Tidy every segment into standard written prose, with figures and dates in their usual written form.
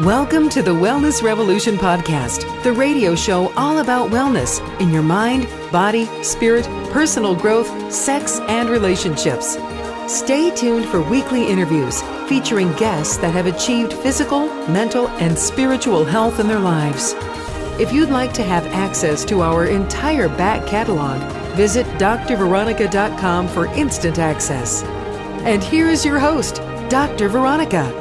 Welcome to the Wellness Revolution podcast, the radio show all about wellness in your mind, body, spirit, personal growth, sex, and relationships. Stay tuned for weekly interviews featuring guests that have achieved physical, mental, and spiritual health in their lives. If you'd like to have access to our entire back catalog, visit drveronica.com for instant access. And here is your host, Dr. Veronica.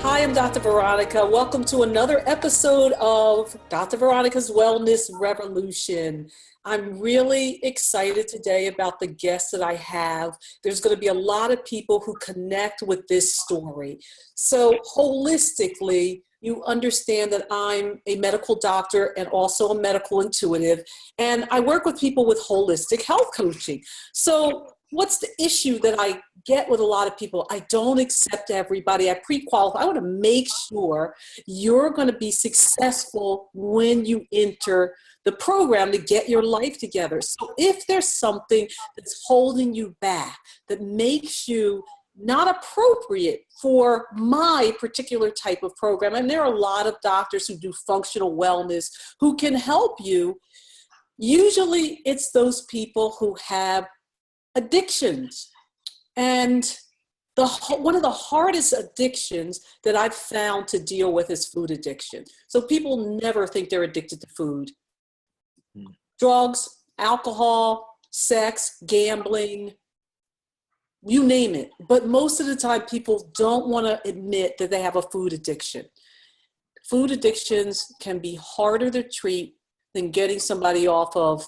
Hi, I'm Dr. Veronica. Welcome to another episode of Dr. Veronica's Wellness Revolution. I'm really excited today about the guests that I have. There's going to be a lot of people who connect with this story. So holistically, you understand that I'm a medical doctor and also a medical intuitive, and I work with people with holistic health coaching. So what's the issue that I get with a lot of people? I don't accept everybody. I pre-qualify. I want to make sure you're going to be successful when you enter the program to get your life together. So if there's something that's holding you back, that makes you not appropriate for my particular type of program, and there are a lot of doctors who do functional wellness who can help you. Usually it's those people who have addictions. And one of the hardest addictions that I've found to deal with is food addiction. So people never think they're addicted to food. Drugs, alcohol, sex, gambling, you name it. But most of the time people don't want to admit that they have a food addiction. Food addictions can be harder to treat than getting somebody off of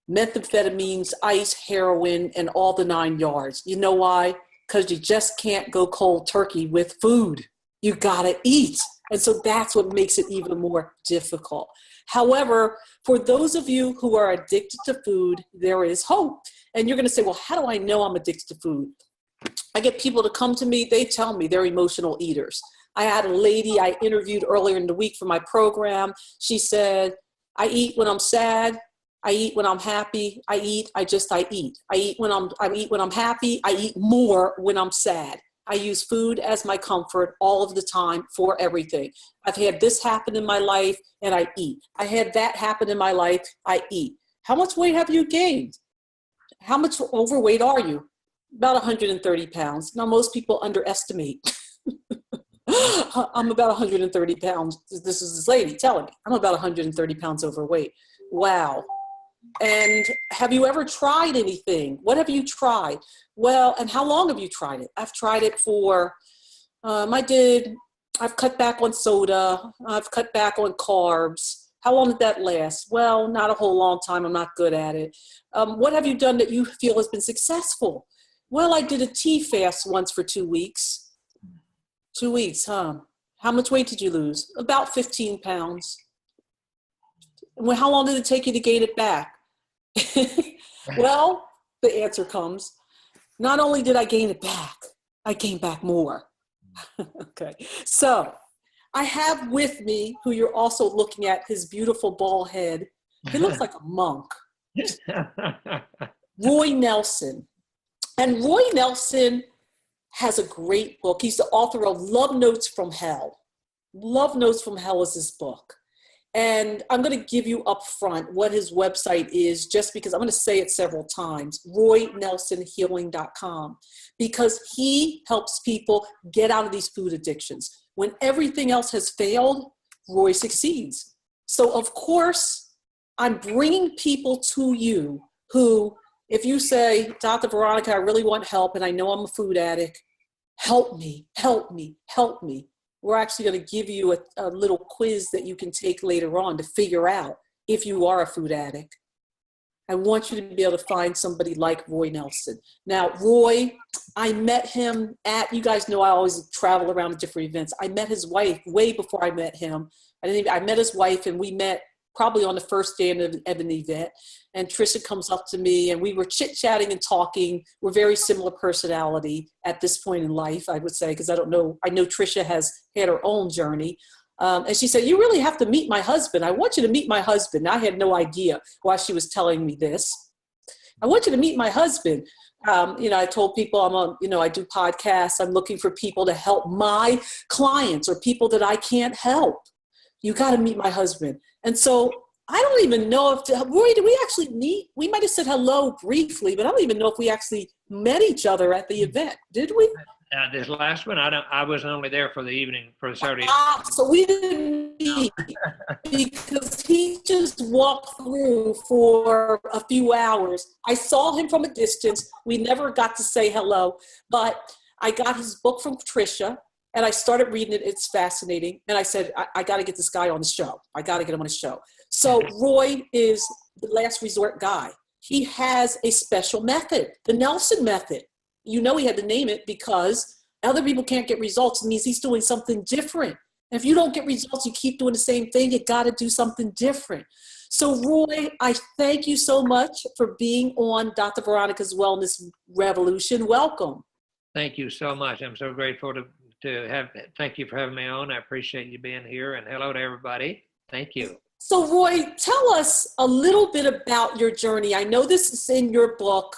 methamphetamines, ice, heroin, and all the 9 yards. You know why? Because you just can't go cold turkey with food. You gotta eat. And so that's what makes it even more difficult. However, for those of you who are addicted to food, there is hope. And you're gonna say, well, how do I know I'm addicted to food? I get people to come to me, they tell me they're emotional eaters. I had a lady I interviewed earlier in the week for my program. She said, I eat when I'm sad. I eat when I'm happy. I eat when I'm happy. I eat more when I'm sad. I use food as my comfort all of the time for everything. I've had this happen in my life and I eat. I had that happen in my life, I eat. How much weight have you gained? How much overweight are you? About 130 pounds. Now, most people underestimate. I'm about 130 pounds. This is this lady telling me I'm about 130 pounds overweight. Wow. And have you ever tried anything? What have you tried? Well, and how long have you tried it? I've tried it for, I've cut back on soda. I've cut back on carbs. How long did that last? Well, not a whole long time. I'm not good at it. What have you done that you feel has been successful? Well, I did a tea fast once for 2 weeks. 2 weeks, huh? How much weight did you lose? About 15 pounds. Well, how long did it take you to gain it back? Well, the answer comes, not only did I gain it back, I gained back more. Okay, so I have with me, who you're also looking at, his beautiful bald head. He looks like a monk. Roy Nelson. And Roy Nelson has a great book. He's the author of Love Notes from Hell. Love Notes from Hell is his book. And I'm going to give you up front what his website is, just because I'm going to say it several times, roynelsonhealing.com, because he helps people get out of these food addictions. When everything else has failed, Roy succeeds. So of course, I'm bringing people to you who, if you say, Dr. Veronica, I really want help and I know I'm a food addict, help me, help me, help me. We're actually going to give you a little quiz that you can take later on to figure out if you are a food addict. I want you to be able to find somebody like Roy Nelson. Now, Roy, I met him you guys know I always travel around to different events. I met his wife way before I met him. I met his wife and we met probably on the first day of an event. And Trisha comes up to me and we were chit-chatting and talking. We're very similar personality at this point in life, I would say, because I know Trisha has had her own journey. And she said, you really have to meet my husband. I want you to meet my husband. I had no idea why she was telling me this. I want you to meet my husband. I told people I do podcasts. I'm looking for people to help my clients or people that I can't help. You got to meet my husband. And so I don't even know Roy, did we actually meet? We might have said hello briefly, but I don't even know if we actually met each other at the event. Did we? This last one, I was only there for the evening, for the Saturday. So we didn't meet because he just walked through for a few hours. I saw him from a distance. We never got to say hello, but I got his book from Tricia and I started reading it. It's fascinating. And I said, I got to get this guy on the show. I got to get him on the show. So Roy is the last resort guy. He has a special method, the Nelson method. He had to name it because other people can't get results. It means he's doing something different. And if you don't get results, you keep doing the same thing. You got to do something different. So Roy, I thank you so much for being on Dr. Veronica's Wellness Revolution. Welcome. Thank you so much. I'm so grateful thank you for having me on. I appreciate you being here, and hello to everybody. Thank you. So Roy, tell us a little bit about your journey. I know this is in your book,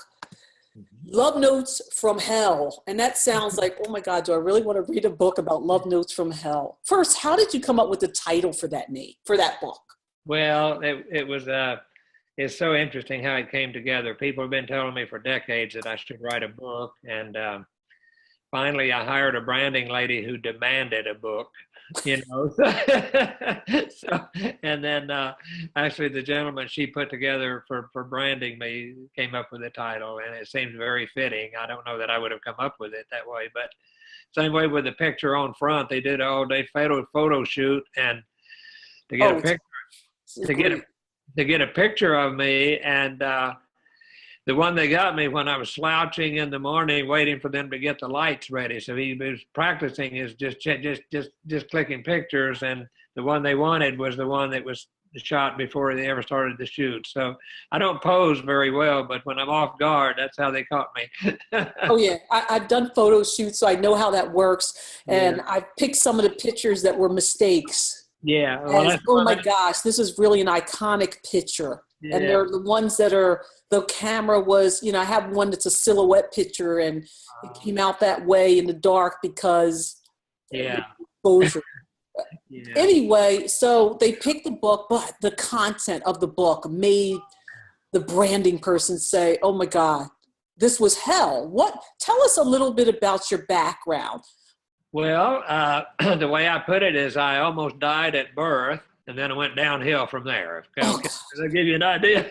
Love Notes from Hell. And that sounds like, oh my God, do I really want to read a book about love notes from hell? First, how did you come up with the title for that book? Well, it's so interesting how it came together. People have been telling me for decades that I should write a book. And finally, I hired a branding lady who demanded a book. And then actually the gentleman she put together for branding me came up with the title, and it seems very fitting. I don't know that I would have come up with it that way, but same way with the picture on front. They did an all-day photo shoot, and to get a picture of me, and the one they got me when I was slouching in the morning, waiting for them to get the lights ready. So he was practicing his just clicking pictures, and the one they wanted was the one that was shot before they ever started the shoot. So I don't pose very well, but when I'm off guard, that's how they caught me. Oh yeah, I've done photo shoots, so I know how that works, and I picked some of the pictures that were mistakes. Yeah. Well, oh my gosh, this is really an iconic picture. Yeah. And they're the ones that are, the camera was, I have one that's a silhouette picture, and it came out that way in the dark because exposure. Anyway, so they picked the book, but the content of the book made the branding person say, oh my God, this was hell. Tell us a little bit about your background. Well, the way I put it is I almost died at birth, and then it went downhill from there. Okay. I'll give you an idea.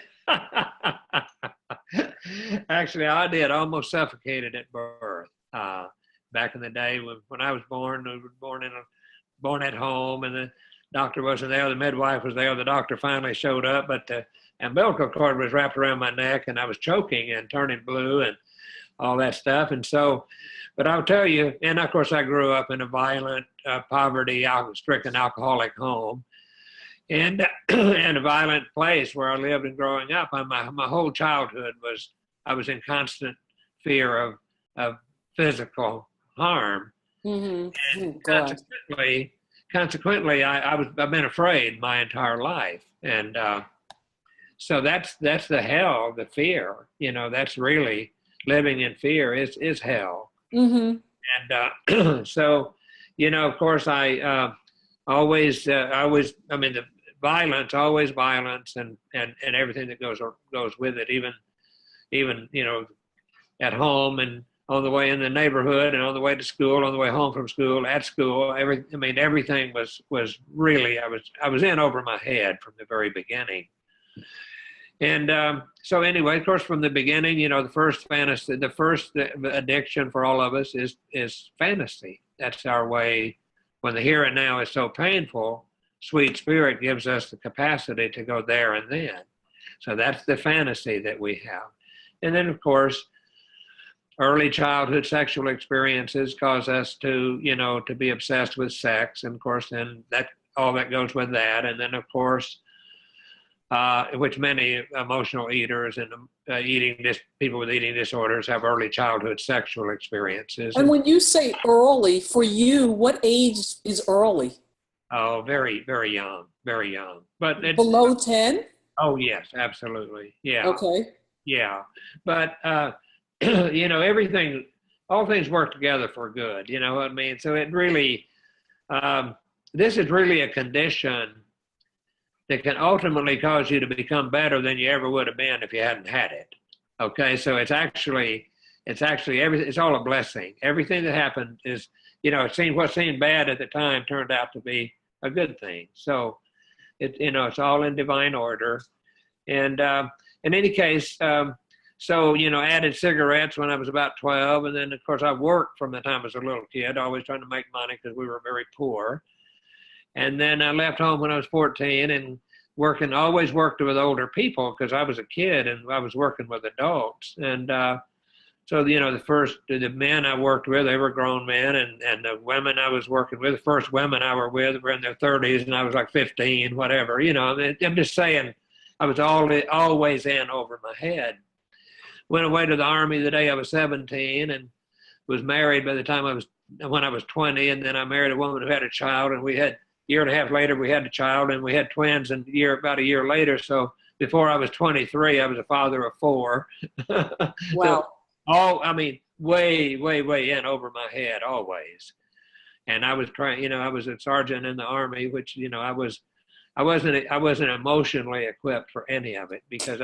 Actually, I did almost suffocated at birth. Back in the day when I was born, I was born at home, and the doctor wasn't there. The midwife was there. The doctor finally showed up, but the umbilical cord was wrapped around my neck, and I was choking and turning blue and all that stuff. And so, but I'll tell you, and of course I grew up in a violent, poverty-stricken alcoholic home. And in a violent place where I lived and growing up, my whole childhood I was in constant fear of physical harm. Mm-hmm. And consequently, I've been afraid my entire life, and so that's the hell, the fear. That's really living in fear is hell. Mm-hmm. And so, of course, the violence, always violence, and everything that goes with it, even at home and on the way in the neighborhood and on the way to school, on the way home from school, at school, everything was really, I was in over my head from the very beginning. And so anyway, of course, from the beginning, the first fantasy, the first addiction for all of us is fantasy. That's our way. When the here and now is so painful, Sweet Spirit gives us the capacity to go there and then. So that's the fantasy that we have. And then, of course, early childhood sexual experiences cause us to be obsessed with sex. And of course, then all that goes with that. And then, of course, which many emotional eaters and people with eating disorders have early childhood sexual experiences. And when you say early, for you, what age is early? Oh, very, very young, very young. But it's below 10? Oh, yes, absolutely. Yeah. Okay. Yeah. But you know, everything, all things work together for good. You know what I mean? So it really, this is really a condition that can ultimately cause you to become better than you ever would have been if you hadn't had it. Okay, so it's actually everything. It's all a blessing. Everything that happened is, you know, what seemed bad at the time turned out to be a good thing. So it, you know, it's all in divine order. And in any case, so, you know, added cigarettes when I was about 12, and then of course I worked from the time I was a little kid, always trying to make money because we were very poor. And then I left home when I was 14 and always worked with older people because I was a kid and I was working with adults. And so, you know, the men I worked with, they were grown men, and the women I was working with, the first women I were with were in their 30s and I was like 15, whatever, you know. I'm just saying I was always in over my head. Went away to the Army the day I was 17 and was married when I was 20, and then I married a woman who had a child, and we had, year and a half later, we had a child, and we had twins about a year later. So before I was 23, I was a father of 4. Wow. So, I mean, way in over my head, always. And I was trying, you know, I was a sergeant in the Army, which, you know, I wasn't emotionally equipped for any of it because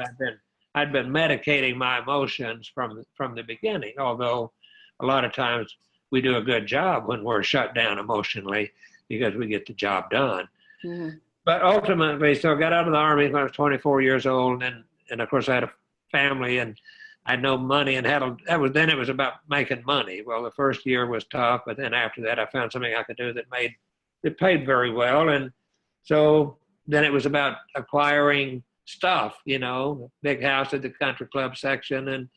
I'd been medicating my emotions from the beginning, although a lot of times we do a good job when we're shut down emotionally because we get the job done. Mm-hmm. But ultimately, so I got out of the Army when I was 24 years old, and of course I had a family and I had no money, and then it was about making money. Well, the first year was tough, but then after that I found something I could do that paid very well, and so then it was about acquiring stuff, you know, big house at the country club section and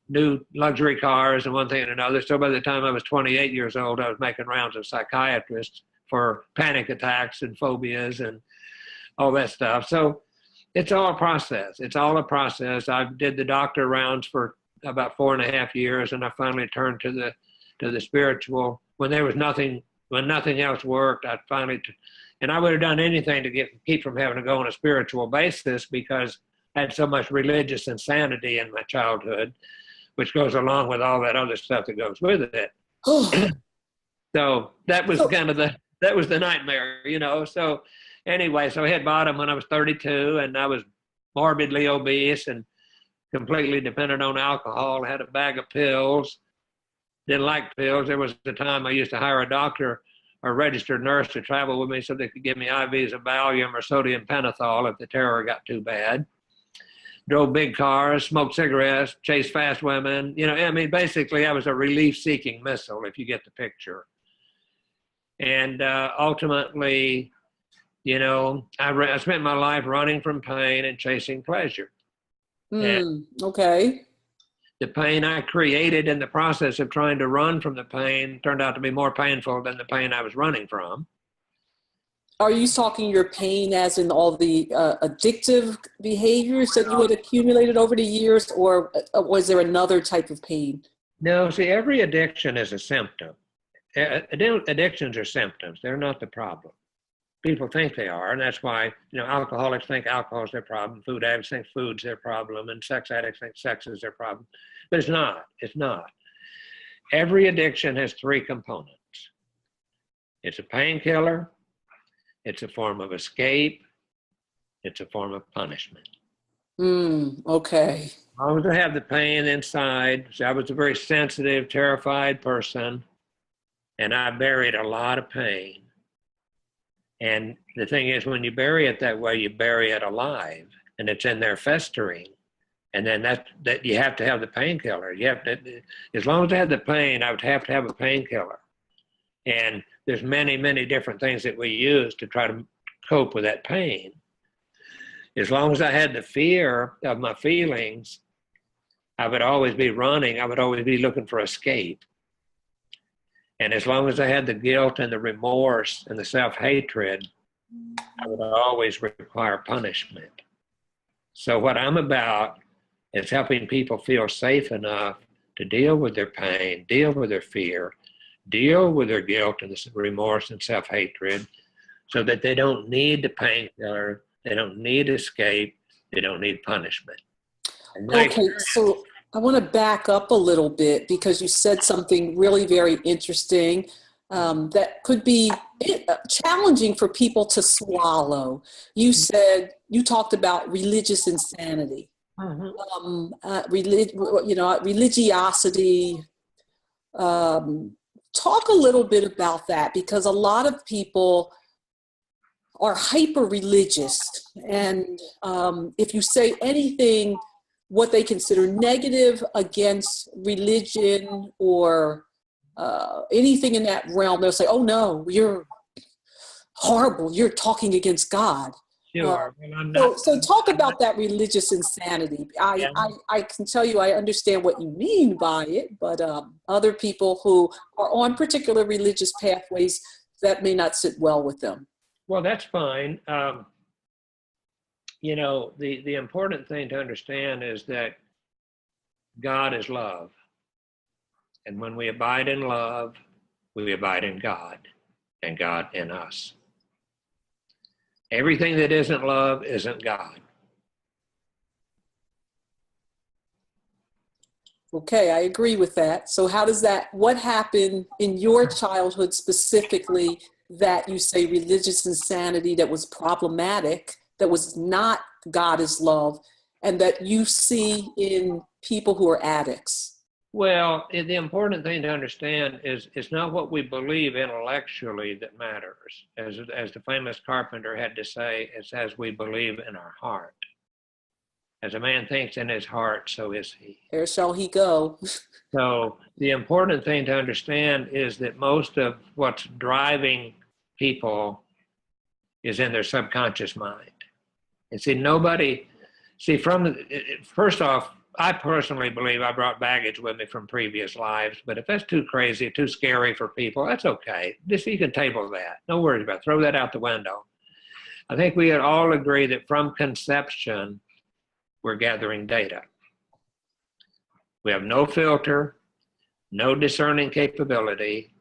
new luxury cars and one thing and another. So by the time I was 28 years old, I was making rounds of psychiatrists for panic attacks and phobias and all that stuff. So it's all a process. It's all a process. I did the doctor rounds for about 4.5 years, and I finally turned to the spiritual when nothing else worked. And I would have done anything to keep from having to go on a spiritual basis because I had so much religious insanity in my childhood, which goes along with all that other stuff that goes with it. So that was that was the nightmare, you know. So anyway, so I hit bottom when I was 32, and I was morbidly obese and completely dependent on alcohol. I had a bag of pills, didn't like pills. There was a time I used to hire a doctor or a registered nurse to travel with me so they could give me IVs of Valium or sodium pentothal if the terror got too bad. Drove big cars, smoked cigarettes, chased fast women. You know, I mean, basically I was a relief-seeking missile, if you get the picture. And ultimately, you know, I spent my life running from pain and chasing pleasure. Okay. The pain I created in the process of trying to run from the pain turned out to be more painful than the pain I was running from. Are you talking your pain as in all the addictive behaviors that you had accumulated over the years, or was there another type of pain? No, see, every addiction is a symptom. Addictions are symptoms. They're not the problem. People think they are, and that's why, you know, alcoholics think alcohol is their problem, food addicts think food's their problem, and sex addicts think sex is their problem. But it's not. It's not. Every addiction has 3 components. It's a painkiller, it's a form of escape, it's a form of punishment. Okay. As long as I have the pain inside, so I was a very sensitive, terrified person, and I buried a lot of pain. And the thing is, when you bury it that way, you bury it alive, and it's in there festering. And then that you have to have the painkiller. You have to, as long as I had the pain, I would have to have a painkiller. And there's many, many different things that we use to try to cope with that pain. As long as I had the fear of my feelings, I would always be running. I would always be looking for escape. And as long as I had the guilt and the remorse and the self-hatred, I would always require punishment. So what I'm about is helping people feel safe enough to deal with their pain, deal with their fear, deal with their guilt and the remorse and self-hatred, so that they don't need the painkiller, they don't need escape, they don't need punishment. Okay, so I want to back up a little bit because you said something really very interesting that could be challenging for people to swallow. You said, you talked about religious insanity, religiosity. Talk a little bit about that, because a lot of people are hyper religious, and if you say anything what they consider negative against religion or anything in that realm, they'll say, oh no, you're horrible, you're talking against God. Sure. Well, I'm not, so talk about that religious insanity. I can tell you I understand what you mean by it, but other people who are on particular religious pathways, that may not sit well with them. well, that's fine. The important thing to understand is that God is love. And when we abide in love, we abide in God, and God in us. Everything that isn't love isn't God. Okay, I agree with that. So what happened in your childhood specifically that you say religious insanity that was problematic, that was not God is love, and that you see in people who are addicts? Well, the important thing to understand is it's not what we believe intellectually that matters. As the famous carpenter had to say, it's as we believe in our heart. As a man thinks in his heart, so is he. There shall he go. So the important thing to understand is that most of what's driving people is in their subconscious mind. And first off, I personally believe I brought baggage with me from previous lives, but if that's too crazy, too scary for people, that's okay. You can table that. No worries about it. Throw that out the window. I think we all agree that from conception, we're gathering data. We have no filter, no discerning capability,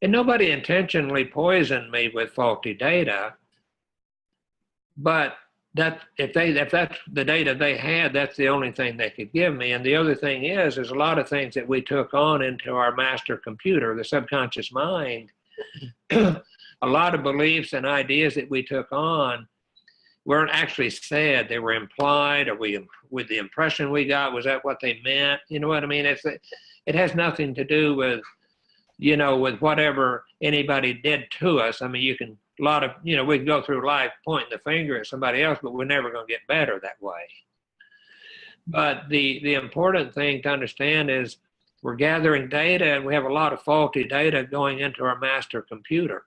and nobody intentionally poisoned me with faulty data, but if that's the data they had, that's the only thing they could give me. And the other thing is a lot of things that we took on into our master computer, the subconscious mind, a lot of beliefs and ideas that we took on weren't actually said. They were implied, or with the impression we got, was that what they meant? You know what I mean? It has nothing to do with, with whatever anybody did to us. I mean, we can go through life pointing the finger at somebody else, but we're never going to get better that way. But the important thing to understand is we're gathering data, and we have a lot of faulty data going into our master computer.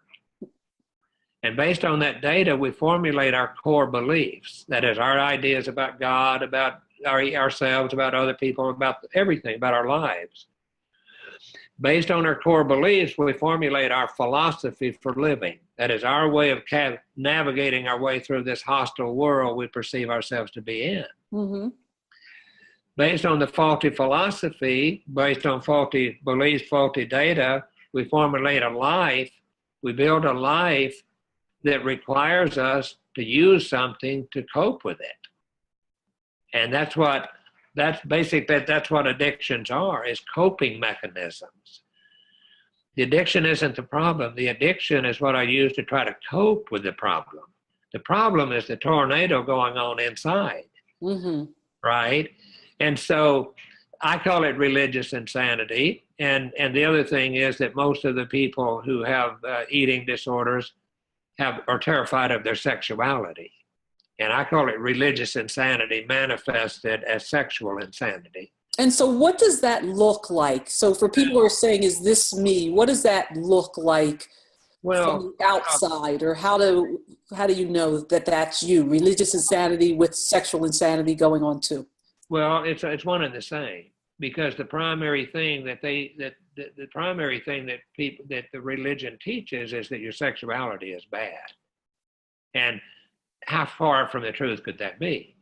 And based on that data, we formulate our core beliefs. That is, our ideas about God, about ourselves, about other people, about everything, about our lives. Based on our core beliefs, we formulate our philosophy for living. That is our way of navigating our way through this hostile world we perceive ourselves to be in. Mm-hmm. Based on the faulty philosophy, based on faulty beliefs, faulty data, we formulate a life. We build a life that requires us to use something to cope with it. And that's what addictions are, is coping mechanisms. The addiction isn't the problem. The addiction is what I use to try to cope with the problem. The problem is the tornado going on inside, right? And so I call it religious insanity. And the other thing is that most of the people who have eating disorders are terrified of their sexuality. And I call it religious insanity manifested as sexual insanity. And so what does that look like? So for people who are saying, is this me? What does that look like from the outside? Or how do you know that that's you? Religious insanity with sexual insanity going on too? Well, it's one and the same, because the primary thing that the religion teaches is that your sexuality is bad. And how far from the truth could that be?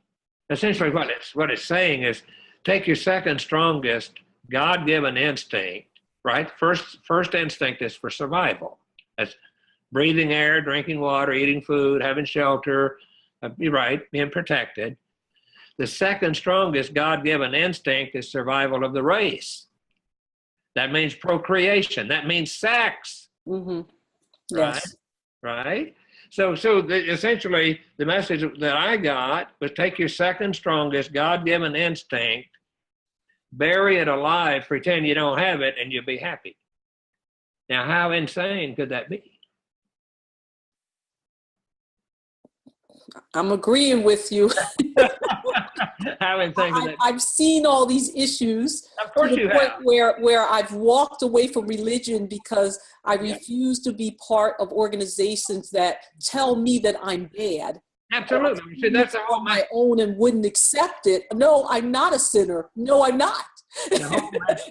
Essentially, what it's saying is, take your second strongest God-given instinct, right? First instinct is for survival. That's breathing air, drinking water, eating food, having shelter, right, being protected. the second strongest God-given instinct is survival of the race. That means procreation. That means sex. Mm-hmm. Right? Yes. Right? So essentially, the message that I got was take your second strongest God-given instinct, bury it alive, pretend you don't have it, and you'll be happy. Now, how insane could that be? I'm agreeing with you. How insane could that be? I've seen all these issues Of course to the you point have. where I've walked away from religion because I refuse to be part of organizations that tell me that I'm bad. Absolutely. See, that's the whole on my own and wouldn't accept it. No, I'm not a sinner. No, I'm not.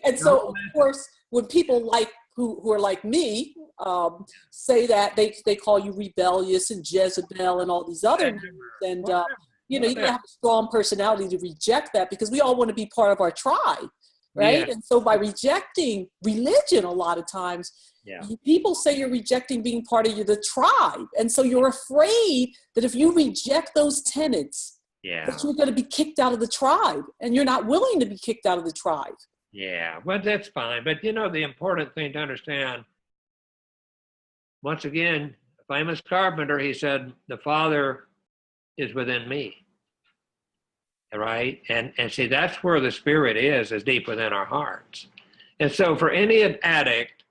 And so, of course, when people like who are like me say that, they call you rebellious and Jezebel and all these other names. And you gotta have a strong personality to reject that, because we all want to be part of our tribe, right? Yeah. And so by rejecting religion, a lot of times, people say you're rejecting being part of the tribe. And so you're afraid that if you reject those tenets, that you're going to be kicked out of the tribe, and you're not willing to be kicked out of the tribe. Yeah, well, that's fine. But the important thing to understand, once again, a famous carpenter, he said, the Father is within me. Right? And see, that's where the Spirit is deep within our hearts. And so for any addict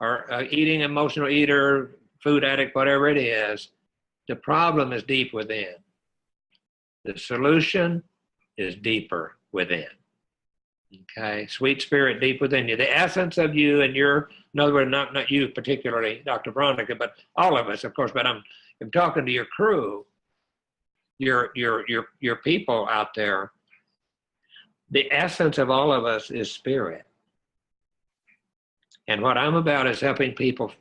or eating emotional eater, food addict, whatever it is, the problem is deep within. The solution is deeper within. Okay, sweet spirit deep within you. The essence of you and your, in other words, not you particularly, Dr. Veronica, but all of us, of course, but I'm talking to your crew, your people out there. The essence of all of us is spirit. And what I'm about is helping people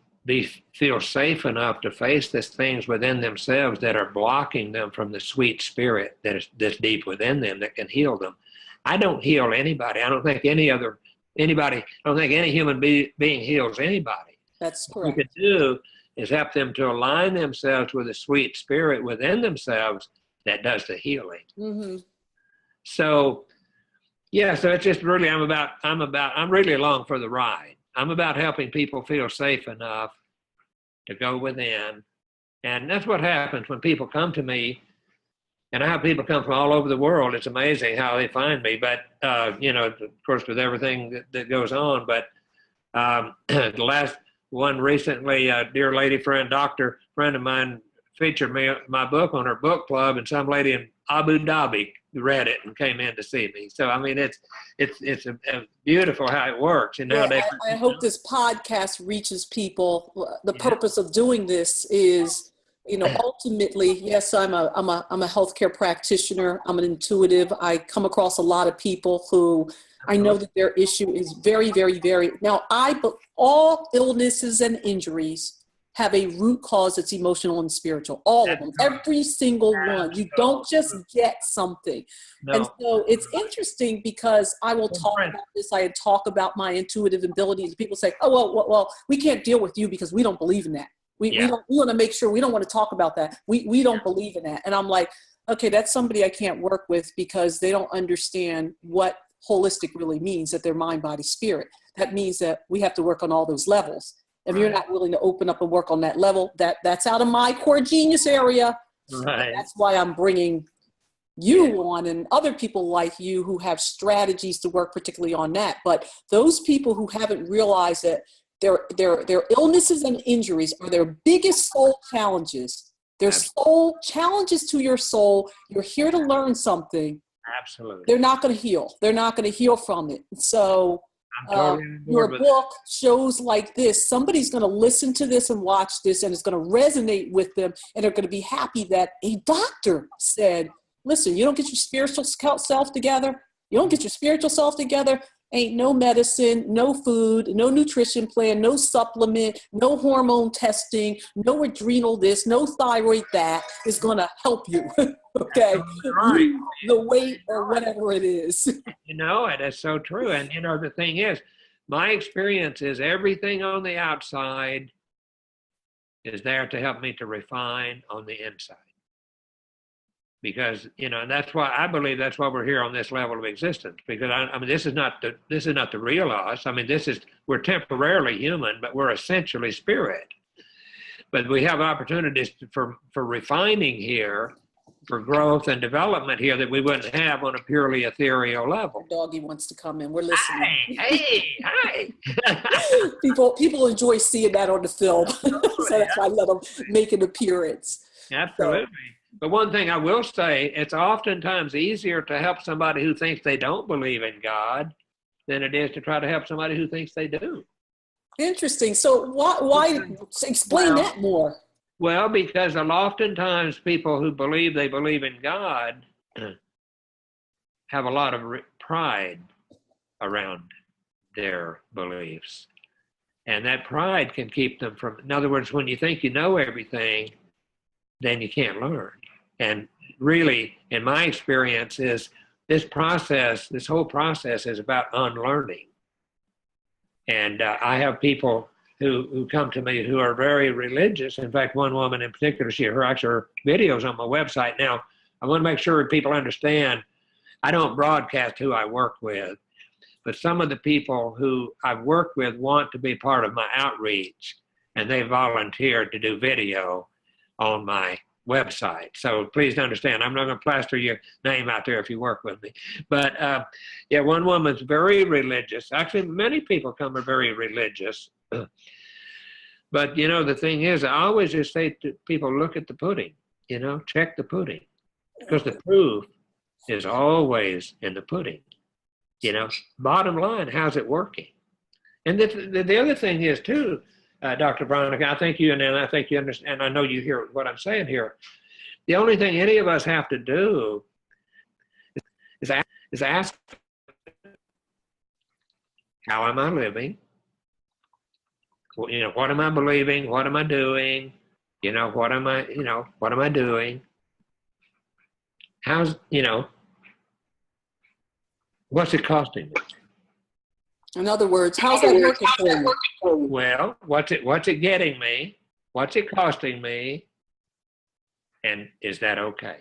feel safe enough to face the things within themselves that are blocking them from the sweet spirit that's deep within them that can heal them. I don't heal anybody. I don't think any human being heals anybody. That's correct. What we can do is help them to align themselves with the sweet spirit within themselves that does the healing. Mm-hmm. So it's just really, I'm really along for the ride. I'm about helping people feel safe enough to go within. And that's what happens when people come to me. And I have people come from all over the world. It's amazing how they find me. But, of course, with everything that goes on. But the last one recently, a dear lady friend, doctor friend of mine, featured my book on her book club, and some lady in Abu Dhabi read it and came in to see me. So, I mean, it's a beautiful how it works. And nowadays, I hope this podcast reaches people. The purpose of doing this is, ultimately, yes, I'm a healthcare practitioner. I'm an intuitive. I come across a lot of people who I know that their issue is very, very, very. Now, all illnesses and injuries have a root cause that's emotional and spiritual. All of them, every single one. You don't just get something. No. And so it's interesting because I will talk about this. I talk about my intuitive abilities. People say, oh, well, we can't deal with you because we don't believe in that. We want to make sure we don't want to talk about that. We don't believe in that. And I'm like, okay, that's somebody I can't work with because they don't understand what holistic really means, that they're mind, body, spirit. That means that we have to work on all those levels. If you're not willing to open up and work on that level, that's out of my core genius area. Right. That's why I'm bringing you on and other people like you who have strategies to work particularly on that. But those people who haven't realized that their illnesses and injuries are their biggest soul challenges. They're soul challenges to your soul. You're here to learn something. Absolutely. They're not going to heal. They're not going to heal from it. So your book shows like this, somebody's going to listen to this and watch this, and it's going to resonate with them, and they're going to be happy that a doctor said, listen, you don't get your spiritual self together. You don't get your spiritual self together. Ain't no medicine, no food, no nutrition plan, no supplement, no hormone testing, no adrenal this, no thyroid that is going to help you. Okay. Right. The weight or whatever it is. That's so true. And, the thing is, my experience is everything on the outside is there to help me to refine on the inside. because, and that's why I believe that's why we're here on this level of existence, because I mean, this is not the real us. I mean, we're temporarily human, but we're essentially spirit. But we have opportunities for refining here, for growth and development here that we wouldn't have on a purely ethereal level. Doggy wants to come in. We're listening. Hi. People enjoy seeing that on the film, so that's why I let them make an appearance. Absolutely. So. But one thing I will say, it's oftentimes easier to help somebody who thinks they don't believe in God than it is to try to help somebody who thinks they do. Interesting. So why explain that more? Well, because oftentimes people who believe they believe in God have a lot of pride around their beliefs. And that pride can keep them from, in other words, when you think you know everything, then you can't learn. And really, in my experience, is this whole process is about unlearning. And I have people who come to me who are very religious. In fact, one woman in particular, her videos on my website. Now, I want to make sure people understand, I don't broadcast who I work with, but some of the people who I've worked with want to be part of my outreach, and they volunteered to do video on my website. So please understand, I'm not going to plaster your name out there if you work with me. But yeah, one woman's very religious. Actually, many people are very religious. But, the thing is, I always just say to people, look at the pudding, check the pudding. Because the proof is always in the pudding. Bottom line, how's it working? And the other thing is, too, Dr. Veronica, I think you understand, and I know you hear what I'm saying here. The only thing any of us have to do is ask, how am I living? What am I believing? What am I doing? What am I doing? How's, what's it costing me? In other words, how's that working for you? Well, what's it getting me? What's it costing me? And is that okay?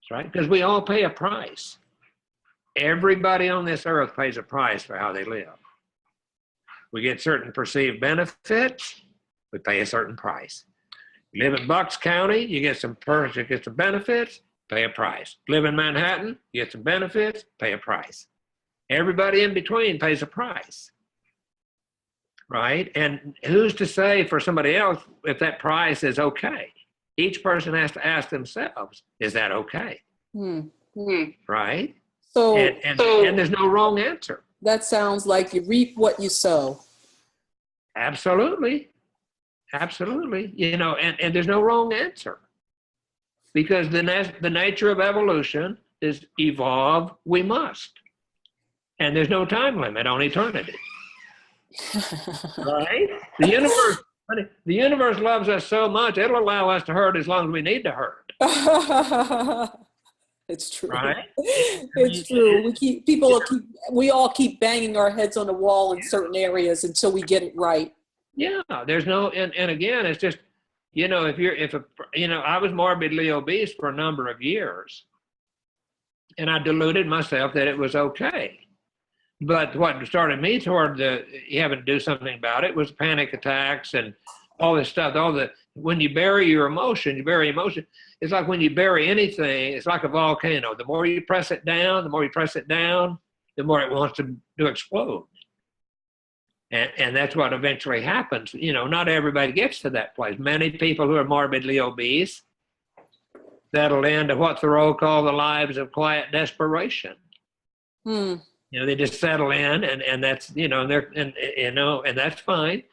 That's right, because we all pay a price. Everybody on this earth pays a price for how they live. We get certain perceived benefits, we pay a certain price. You live in Bucks County, you get some benefits, pay a price. Live in Manhattan, you get some benefits, pay a price. Everybody in between pays a price, right? And who's to say for somebody else if that price is okay? Each person has to ask themselves, is that okay? Right? So, and there's no wrong answer. That sounds like you reap what you sow. Absolutely. Absolutely. And there's no wrong answer. Because the nature of evolution is evolve, we must. And there's no time limit on eternity. Right? The universe loves us so much, it'll allow us to hurt as long as we need to hurt. It's true. Right? It's true. We all keep banging our heads on the wall in certain areas until we get it right. Yeah, there's no, and again, it's just, I was morbidly obese for a number of years, and I deluded myself that it was okay. But what started me toward having to do something about it was panic attacks and all this stuff. When you bury your emotion, It's like when you bury anything, it's like a volcano. The more you press it down, the more it wants to explode. And that's what eventually happens. Not everybody gets to that place. Many people who are morbidly obese settle into what Thoreau called the lives of quiet desperation. They just settle in, and that's and that's fine.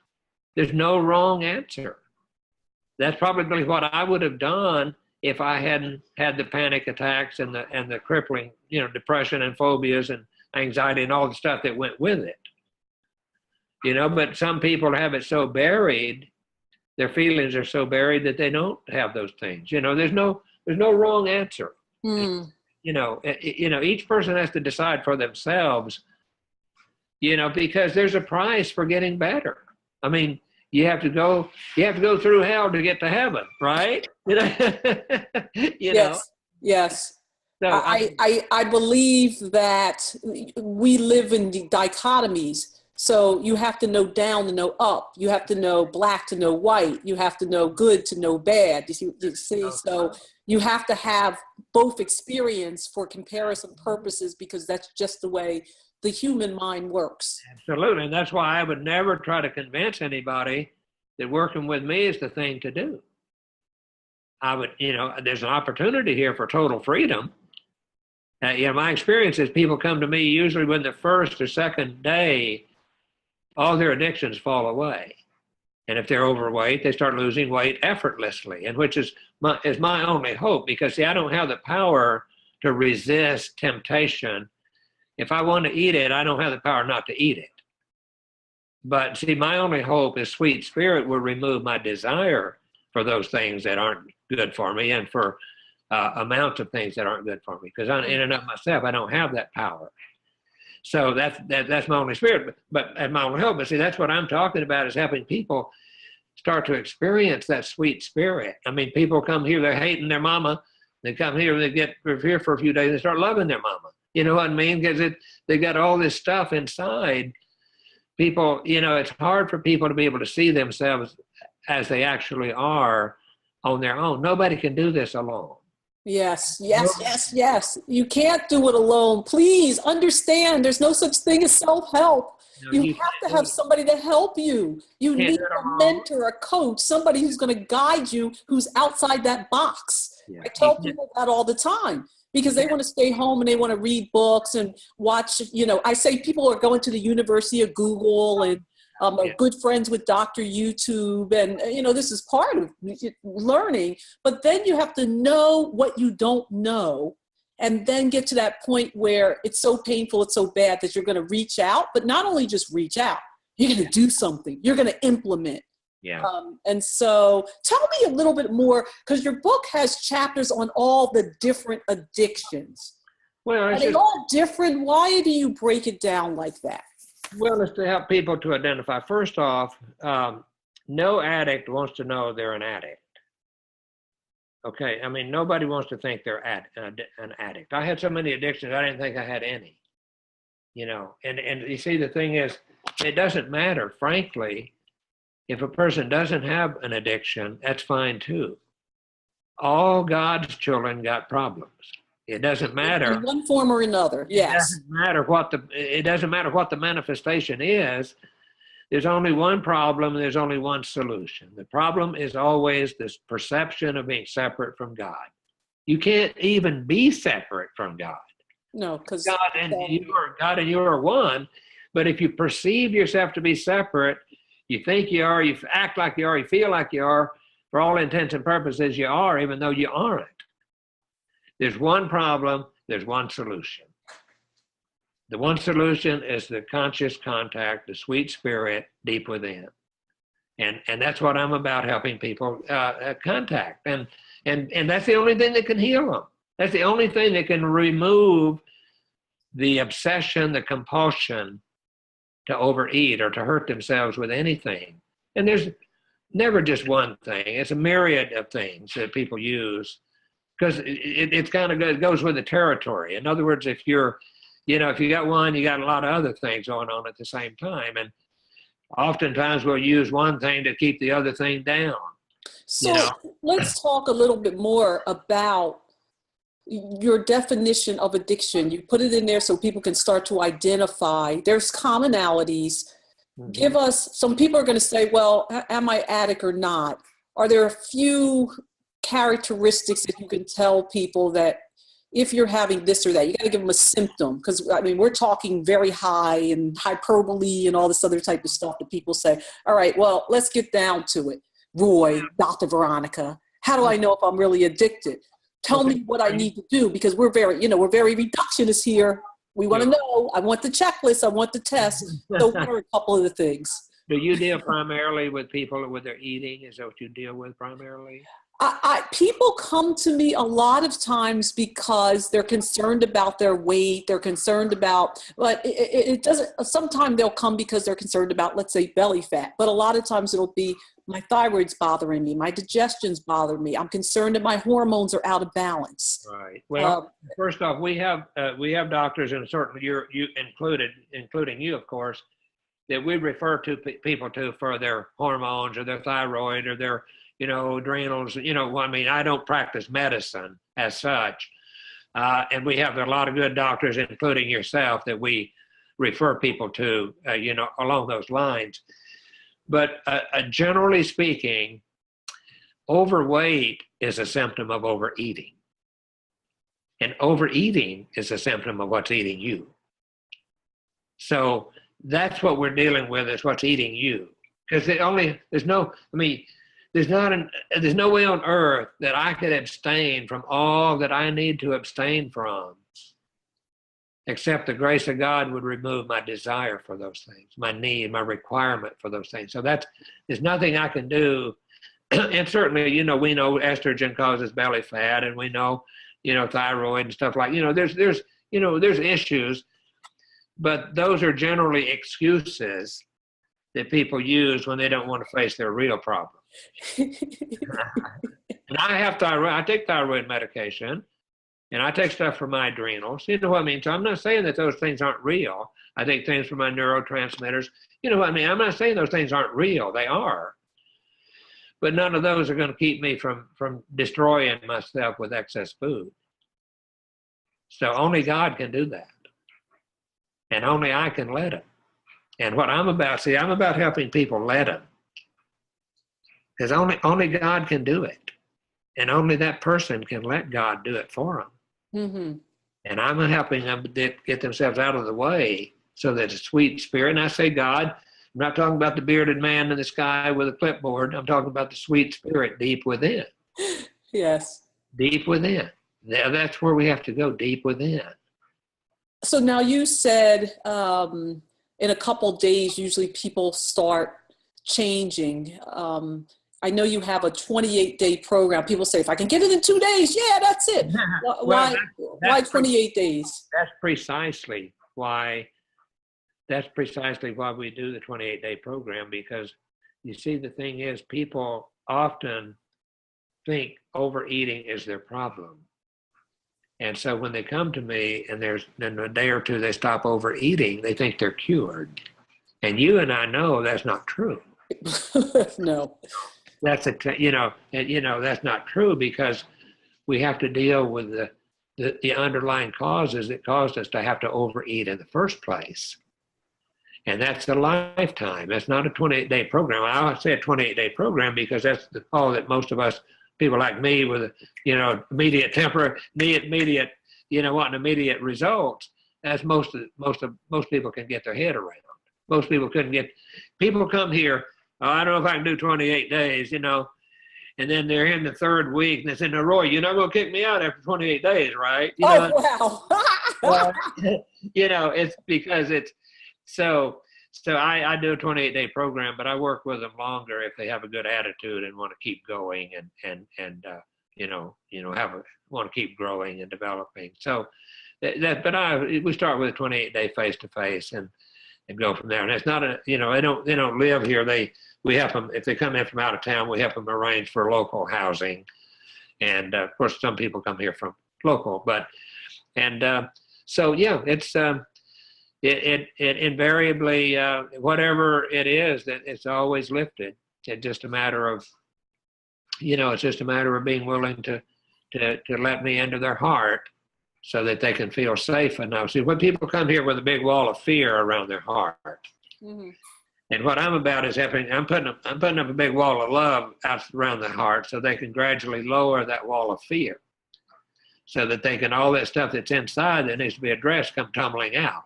There's no wrong answer. That's probably what I would have done if I hadn't had the panic attacks and the crippling, depression and phobias and anxiety and all the stuff that went with it. But some people have it so buried, their feelings are so buried that they don't have those things. There's no wrong answer. Each person has to decide for themselves, because there's a price for getting better. I mean, you have to go through hell to get to heaven, right? You know. Yes. So I believe that we live in the dichotomies. So you have to know down to know up. You have to know black to know white. You have to know good to know bad. You see? So you have to have both experience for comparison purposes, because that's just the way the human mind works. Absolutely. And that's why I would never try to convince anybody that working with me is the thing to do. I would, there's an opportunity here for total freedom. My experience is people come to me usually when the first or second day, all their addictions fall away. And if they're overweight, they start losing weight effortlessly, and which is my only hope, because see, I don't have the power to resist temptation. If I want to eat it, I don't have the power not to eat it. But see, my only hope is sweet spirit will remove my desire for those things that aren't good for me, and for amounts of things that aren't good for me, because in and of myself, I don't have that power. So that's my only spirit, but my only hope. But see, that's what I'm talking about, is helping people start to experience that sweet spirit. I mean, people come here, they're hating their mama. They come here, they get here for a few days, they start loving their mama. You know what I mean? Because they got all this stuff inside. People, it's hard for people to be able to see themselves as they actually are on their own. Nobody can do this alone. Yes. You can't do it alone. Please understand, there's no such thing as self-help. You have to have somebody to help you. You need a mentor, a coach, somebody who's going to guide you, who's outside that box. Yeah. I tell people that all the time, because they want to stay home and they want to read books and watch, I say people are going to the University of Google and are good friends with Dr. YouTube. And, this is part of learning. But then you have to know what you don't know, and then get to that point where it's so painful, it's so bad that you're going to reach out. But not only just reach out, you're going to do something. You're going to implement. Yeah. And so tell me a little bit more, because your book has chapters on all the different addictions. Well, are they all different? Why do you break it down like that? Well, it's to help people to identify. First off, no addict wants to know they're an addict. Okay, I mean, nobody wants to think they're an addict. I had so many addictions, I didn't think I had any. And you see, the thing is, it doesn't matter, frankly. If a person doesn't have an addiction, that's fine too. All God's children got problems. It doesn't matter. In one form or another, yes. It doesn't matter what the manifestation is. There's only one problem, and there's only one solution. The problem is always this perception of being separate from God. You can't even be separate from God. No, because God and you are one. But if you perceive yourself to be separate, you think you are, you act like you are, you feel like you are, for all intents and purposes you are, even though you aren't. There's one problem, there's one solution. The one solution is the conscious contact, the sweet spirit deep within. And that's what I'm about, helping people contact. And that's the only thing that can heal them. That's the only thing that can remove the obsession, the compulsion to overeat or to hurt themselves with anything. And there's never just one thing. It's a myriad of things that people use, because it kind of goes with the territory. In other words, if you got one, you got a lot of other things going on at the same time. And oftentimes we'll use one thing to keep the other thing down. So let's talk a little bit more about your definition of addiction. You put it in there so people can start to identify. There's commonalities. Mm-hmm. Give us, some people are going to say, well, am I addict or not? Are there a few characteristics that you can tell people that if you're having this or that, you got to give them a symptom? Because I mean, we're talking very high and hyperbole and all this other type of stuff that people say, all right, well, let's get down to it. Roy, Dr. Veronica, how do I know if I'm really addicted? Tell me what I need to do, because we're very reductionist here. We want to know. I want the checklist. I want the test. So what are a couple of the things? Do you deal primarily with people with their eating? Is that what you deal with primarily? People come to me a lot of times because they're concerned about their weight. They're concerned about, but it doesn't, sometimes they'll come because they're concerned about, let's say, belly fat. But a lot of times it'll be, my thyroid's bothering me. My digestion's bothering me. I'm concerned that my hormones are out of balance. Right. Well, first off, we have doctors, and certainly you including you, of course, that we refer to people to for their hormones or their thyroid or their adrenals. I mean, I don't practice medicine as such. And we have a lot of good doctors, including yourself, that we refer people to, along those lines. But generally speaking, overweight is a symptom of overeating. And overeating is a symptom of what's eating you. So that's what we're dealing with, is what's eating you. Because there's no way on earth that I could abstain from all that I need to abstain from, except the grace of God would remove my desire for those things, my need, my requirement for those things. So there's nothing I can do. And certainly, we know estrogen causes belly fat, and we know, thyroid and stuff like, there's issues, but those are generally excuses that people use when they don't want to face their real problem. And I have thyroid. I take thyroid medication, and I take stuff for my adrenals. You know what I mean? So I'm not saying that those things aren't real. I take things for my neurotransmitters. You know what I mean? I'm not saying those things aren't real. They are. But none of those are going to keep me from destroying myself with excess food. So only God can do that. And only I can let him. And what I'm about helping people let him. Because only God can do it. And only that person can let God do it for them. Mm-hmm. And I'm helping them get themselves out of the way so that a sweet spirit, and I say God, I'm not talking about the bearded man in the sky with a clipboard. I'm talking about the sweet spirit deep within. Yes. Deep within. That's where we have to go, deep within. So now you said in a couple days, usually people start changing. I know you have a 28-day program. People say, if I can get it in 2 days, yeah, that's it. Why 28 days? That's precisely why we do the 28-day program, because you see, the thing is, people often think overeating is their problem. And so when they come to me and in a day or two they stop overeating, they think they're cured. And you and I know that's not true. No. That's that's not true, because we have to deal with the underlying causes that caused us to have to overeat in the first place. And that's a lifetime. That's not a 28-day program. I say a 28-day program because that's all that most of us, people like me with, immediate temper, immediate, wanting immediate results, as most people can get their head around. Most people people come here, I don't know if I can do 28 days, and then they're in the third week and they say, no, Roy, you're not going to kick me out after 28 days, right? Wow. Well, it's because it's, so I do a 28-day program, but I work with them longer if they have a good attitude and want to keep going and want to keep growing and developing. So we start with a 28-day face-to-face and go from there. And it's not they don't live here. We help them, if they come in from out of town, we help them arrange for local housing. And of course, some people come here from local, it invariably, whatever it is, that it's always lifted. It's just a matter of, being willing to let me into their heart so that they can feel safe enough. See, when people come here with a big wall of fear around their heart, mm-hmm. And what I'm about is I'm putting up a big wall of love out around the heart so they can gradually lower that wall of fear, so that they can, all that stuff that's inside that needs to be addressed come tumbling out.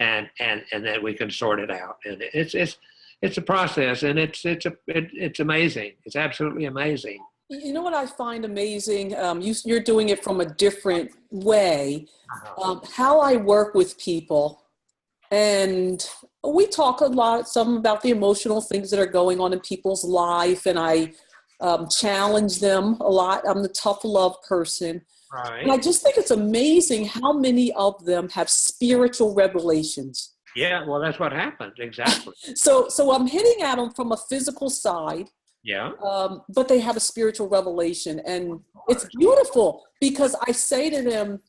And then we can sort it out. And it's a process, and it's amazing. It's absolutely amazing. You know what I find amazing? You're doing it from a different way. How I work with people, and we talk some about the emotional things that are going on in people's life, and I challenge them a lot. I'm the tough love person. Right. And I just think it's amazing how many of them have spiritual revelations. Yeah, well, that's what happened. Exactly. So I'm hitting at them from a physical side. Yeah. But they have a spiritual revelation, and it's beautiful because I say to them,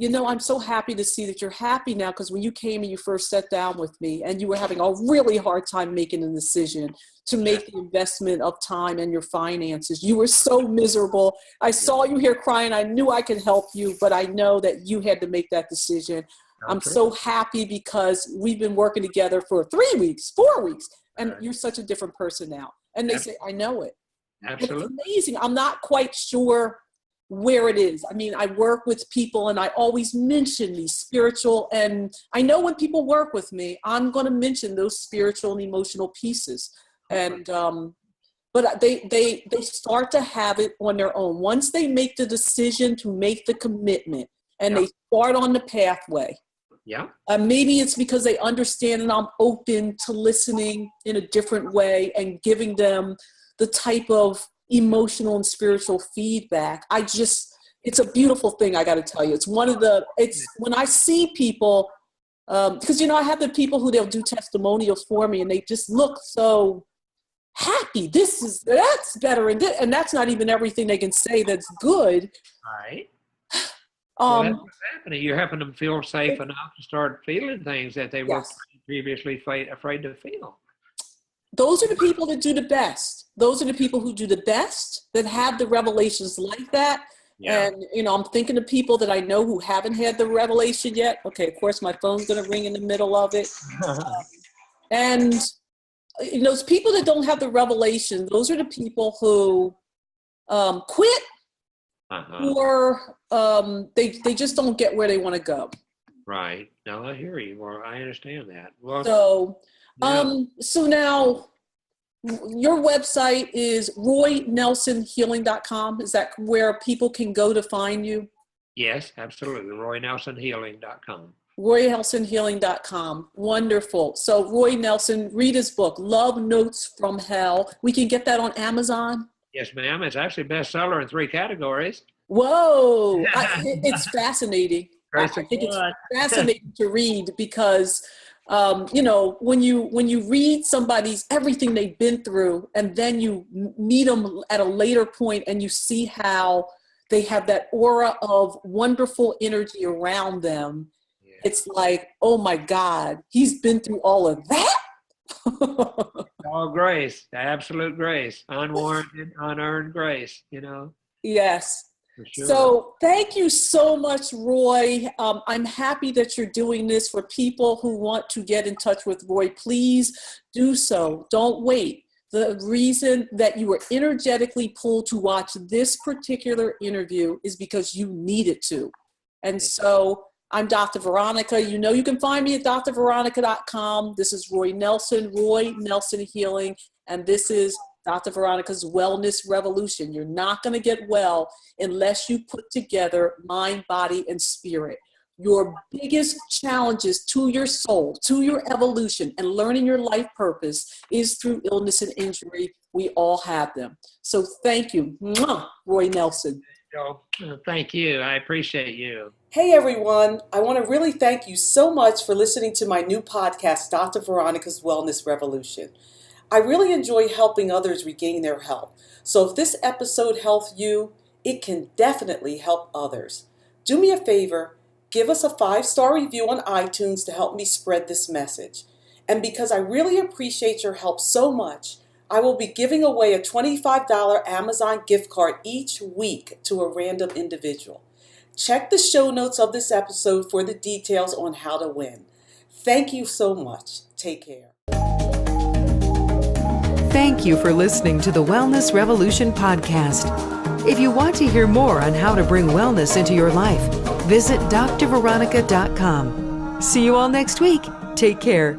I'm so happy to see that you're happy now, because when you came and you first sat down with me and you were having a really hard time making a decision to make the investment of time and your finances, you were so miserable. I saw you here crying. I knew I could help you, but I know that you had to make that decision. I'm so happy because we've been working together for 3 weeks, 4 weeks, and you're such a different person now. And they say, I know it. Absolutely. It's amazing. I'm not quite sure where it is. I mean, I work with people and I always mention these spiritual, and I know when people work with me, I'm going to mention those spiritual and emotional pieces. And, but they start to have it on their own. Once they make the decision to make the commitment and they start on the pathway. Yeah. Maybe it's because they understand and I'm open to listening in a different way and giving them the type of emotional and spiritual feedback. It's a beautiful thing. I got to tell you, it's when I see people, because, I have the people who they'll do testimonials for me and they just look so happy. That's better. And that's not even everything they can say that's good. Right. Well, that's what's happening. You're helping them feel safe enough to start feeling things that they were previously afraid to feel. Those are the people that do the best. Those are the people who do the best, that have the revelations like that. Yeah. And, I'm thinking of people that I know who haven't had the revelation yet. Okay, of course, my phone's going to ring in the middle of it. And those people that don't have the revelation, those are the people who quit. Or they just don't get where they want to go. Right. No, I hear you. Well, I understand that. Well, so now your website is roynelsonhealing.com. Is that where people can go to find you? Yes, absolutely. roynelsonhealing.com. roynelsonhealing.com. Wonderful. So Roy Nelson, read his book, Love Notes from Hell. We can get that on Amazon? Yes, ma'am. It's actually bestseller in 3 categories. Whoa. It's fascinating. I think it's fascinating to read because, when you read somebody's everything they've been through and then you meet them at a later point and you see how they have that aura of wonderful energy around them. Yeah. It's like, oh my God, he's been through all of that. All grace, absolute grace, unwarranted, unearned grace, Yes. For sure. So thank you so much, Roy. I'm happy that you're doing this. For people who want to get in touch with Roy, please do so. Don't wait. The reason that you were energetically pulled to watch this particular interview is because you needed to. And so I'm Dr. Veronica. You can find me at drveronica.com. This is Roy Nelson Healing, and this is Dr. Veronica's Wellness Revolution. You're not going to get well unless you put together mind, body, and spirit. Your biggest challenges to your soul, to your evolution, and learning your life purpose is through illness and injury. We all have them. So thank you, Roy Nelson. Thank you. I appreciate you. Hey everyone, I want to really thank you so much for listening to my new podcast, Dr. Veronica's Wellness Revolution. I really enjoy helping others regain their health. So if this episode helped you, it can definitely help others. Do me a favor, give us a 5-star review on iTunes to help me spread this message. And because I really appreciate your help so much, I will be giving away a $25 Amazon gift card each week to a random individual. Check the show notes of this episode for the details on how to win. Thank you so much. Take care. Thank you for listening to the Wellness Revolution podcast. If you want to hear more on how to bring wellness into your life, visit drveronica.com. See you all next week. Take care.